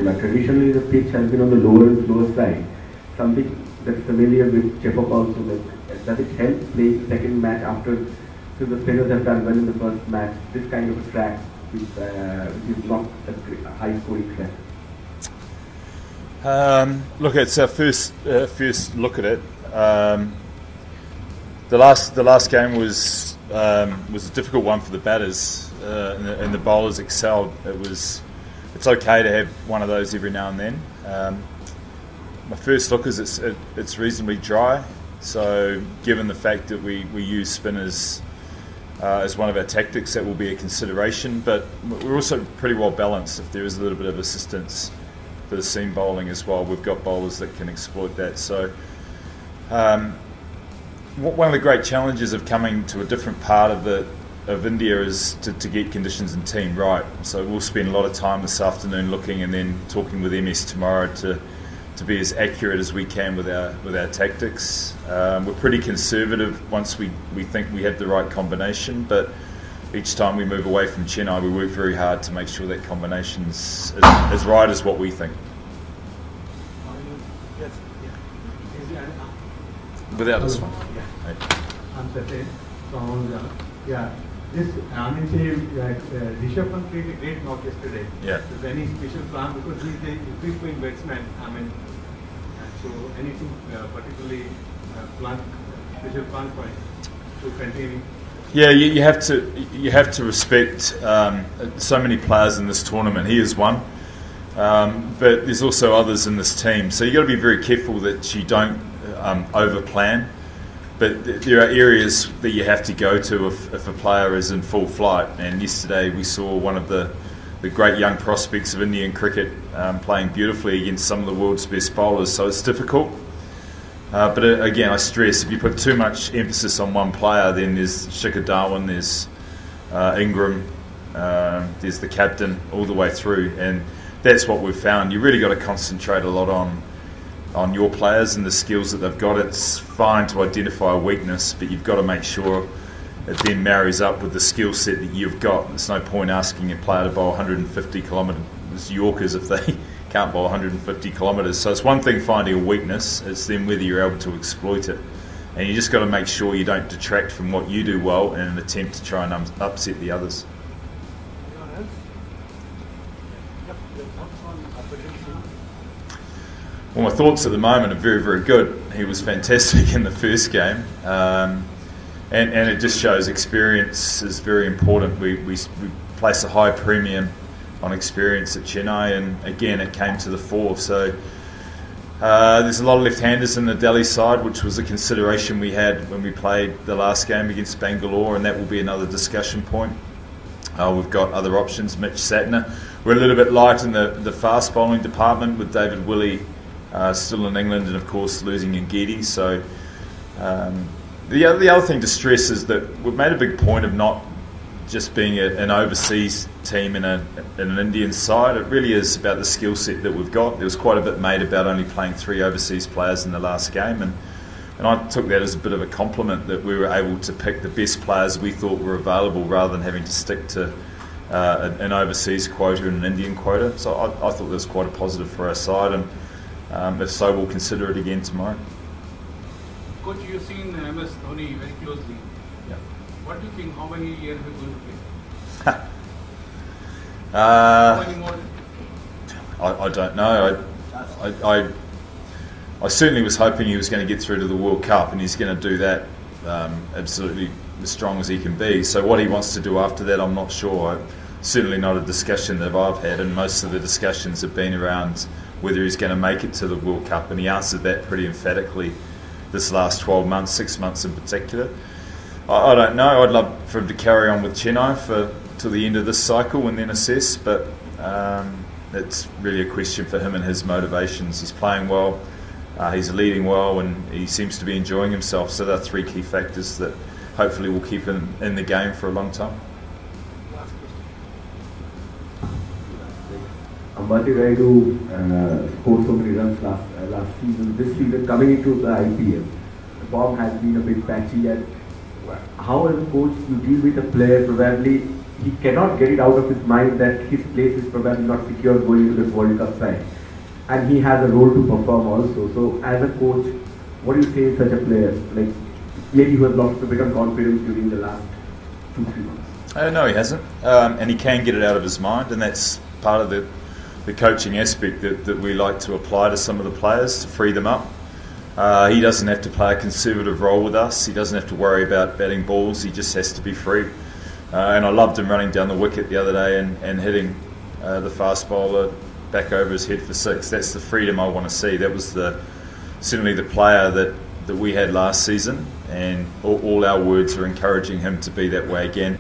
But traditionally, the pitch has been on the lower side. Something that's familiar with Chepak also. Does it help playing the second match after, so the spinners have done well in the first match? This kind of a track, which is not a high scoring track. Look, it's our first look at it. The last game was a difficult one for the batters, and the bowlers excelled. It's okay to have one of those every now and then. My first look is it's reasonably dry. So, given the fact that we use spinners as one of our tactics, that will be a consideration. But we're also pretty well balanced. If there is a little bit of assistance for the seam bowling as well, we've got bowlers that can exploit that. So, one of the great challenges of coming to a different part of India is to get conditions and team right. So we'll spend a lot of time this afternoon looking and then talking with MS tomorrow to be as accurate as we can with our tactics. We're pretty conservative once we think we have the right combination, but each time we move away from Chennai, we work very hard to make sure that combination's as right as what we think. Without this one. I'm Sachin from this Rishabh Pant played a great knock yesterday. Yeah. Is there any special plan, because he's a free swing batsman? So anything particularly plan, special plan for him to continue? Yeah, you have to respect so many players in this tournament. He is one, but there's also others in this team. So you got to be very careful that you don't over plan. But there are areas that you have to go to if a player is in full flight. And yesterday we saw one of the great young prospects of Indian cricket playing beautifully against some of the world's best bowlers. So it's difficult. But again, I stress, if you put too much emphasis on one player, then there's Shikhar Dhawan, there's Ingram, there's the captain all the way through. And that's what we've found. You really got to concentrate a lot on your players and the skills that they've got. It's fine to identify a weakness, but you've got to make sure it then marries up with the skill set that you've got. There's no point asking a player to bowl 150 kilometres Yorkers if they can't bowl 150 kilometres. So it's one thing finding a weakness, it's then whether you're able to exploit it. And you just got to make sure you don't detract from what you do well in an attempt to try and upset the others. Well, my thoughts at the moment are very, very good. He was fantastic in the first game, and it just shows experience is very important. We place a high premium on experience at Chennai, and again it came to the fore. So there's a lot of left-handers in the Delhi side, which was a consideration we had when we played the last game against Bangalore, and that will be another discussion point. We've got other options. Mitch Satner. We're a little bit light in the fast bowling department with David Willey still in England, and of course losing Ngidi. So the other thing to stress is that we've made a big point of not just being an overseas team in an Indian side. It really is about the skill set that we've got. There was quite a bit made about only playing 3 overseas players in the last game, and I took that as a bit of a compliment that we were able to pick the best players we thought were available rather than having to stick to an overseas quota and an Indian quota. So I thought that was quite a positive for our side, and if so, we'll consider it again tomorrow. Coach, you've seen MS Dhoni very closely. Yeah. What do you think? How many years are we going to play? How many more? I don't know. I certainly was hoping he was going to get through to the World Cup, and he's going to do that absolutely as strong as he can be. So what he wants to do after that, I'm not sure. Certainly not a discussion that I've had, and most of the discussions have been around whether he's going to make it to the World Cup, and he answered that pretty emphatically this last 12 months, 6 months in particular. I don't know. I'd love for him to carry on with Chennai till the end of this cycle and then assess, but it's really a question for him and his motivations. He's playing well, he's leading well, and he seems to be enjoying himself. So there are 3 key factors that hopefully will keep him in the game for a long time. Ambati Raidu scored so many runs last season. This season, coming into the IPL, the form has been a bit patchy. And how, as a coach, you deal with a player? Probably he cannot get it out of his mind that his place is probably not secure going into this World Cup side. And he has a role to perform also. So as a coach, what do you say to such a player? Like, maybe he has lost a bit of confidence during the last 2-3 months. No, he hasn't. And he can get it out of his mind, and that's part of the coaching aspect that we like to apply to some of the players to free them up. He doesn't have to play a conservative role with us. He doesn't have to worry about batting balls. He just has to be free. And I loved him running down the wicket the other day and hitting the fast bowler back over his head for 6. That's the freedom I want to see. That was certainly the player that we had last season, and all our words are encouraging him to be that way again.